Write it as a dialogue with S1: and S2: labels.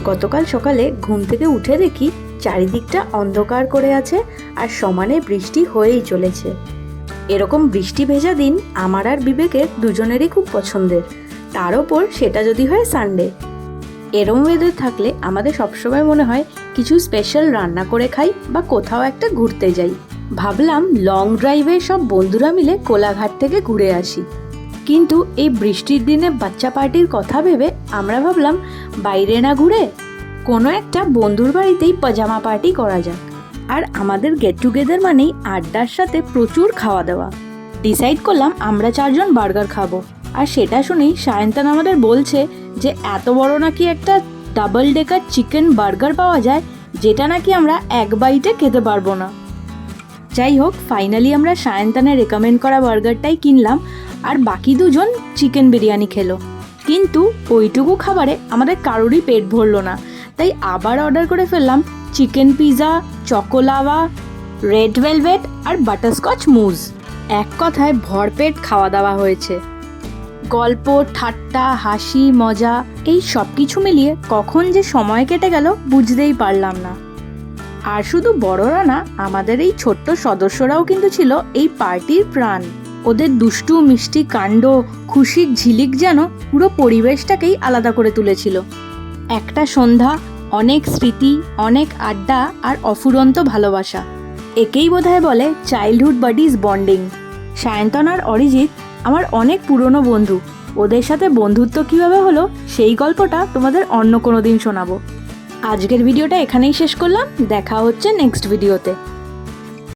S1: গতকাল সকালে ঘুম থেকে উঠে দেখি চারিদিকটা অন্ধকার করে আছে আর সমানে বৃষ্টি হয়েই চলেছে। এরকম বৃষ্টি ভেজা দিন আমার আর বিবেকের দুজনেরই খুব পছন্দের, তার ওপর সেটা যদি হয় সানডে। এরম ওয়েদার থাকলে আমাদের সবসময় মনে হয় কিছু স্পেশাল রান্না করে খাই বা কোথাও একটা ঘুরতে যাই। ভাবলাম লং ড্রাইভে সব বন্ধুরা মিলে কোলাঘাট থেকে ঘুরে আসি, কিন্তু এই বৃষ্টির দিনে বাচ্চা পার্টির কথা ভেবে আমরা ভাবলাম বাইরে না ঘুরে কোনো একটা বন্ধুর বাড়িতেই পাজামা পার্টি করা যাক। আর আমাদের গেট টুগেদার মানেই আড্ডার সাথে প্রচুর খাওয়া দাওয়া। ডিসাইড করলাম আমরা 4 জন বার্গার খাবো। আর সেটা শুনেই সায়ন্তন আমাদের বলছে যে এত বড় নাকি একটা ডাবল ডেকার চিকেন বার্গার পাওয়া যায়, যেটা নাকি আমরা এক বাইটে খেতে পারবো না। যাই হোক, ফাইনালি আমরা সায়ন্তনের রেকমেন্ড করা বার্গারটাই কিনলাম আর বাকি 2 জন চিকেন বিরিয়ানি খেলো। কিন্তু ওইটুকু খাবারে আমাদের কারোরই পেট ভরলো না, তাই আবার অর্ডার করে ফেললাম chicken pizza, choco lava, red velvet আর বাটারস্কচ মুজ। এক কথায় ভরপেট খাওয়া দাওয়া হয়েছে। গল্প, ঠাট্টা, হাসি, মজা এই সব কিছু মিলিয়ে কখন যে সময় কেটে গেল বুঝতেই পারলাম না। আর শুধু বড়রা না, আমাদের এই ছোট্ট সদস্যরাও কিন্তু ছিল এই পার্টির প্রাণ। ওদের দুষ্টু মিষ্টি কাণ্ড, খুশির ঝিলিক যেন পুরো পরিবেশটাকেই আলাদা করে তুলেছিল। একটা সন্ধ্যা, অনেক স্মৃতি, অনেক আড্ডা আর অফুরন্ত ভালোবাসা। একেই বোধহয় বলে চাইল্ডহুড বাডিজ বন্ডিং। সায়ন্তন আর অরিজিৎ আমার অনেক পুরনো বন্ধু। ওদের সাথে বন্ধুত্ব কিভাবে হলো সেই গল্পটা তোমাদের অন্য কোনো দিন শোনাবো। আজকের ভিডিওটা এখানেই শেষ করলাম। দেখা হচ্ছে নেক্সট ভিডিওতে।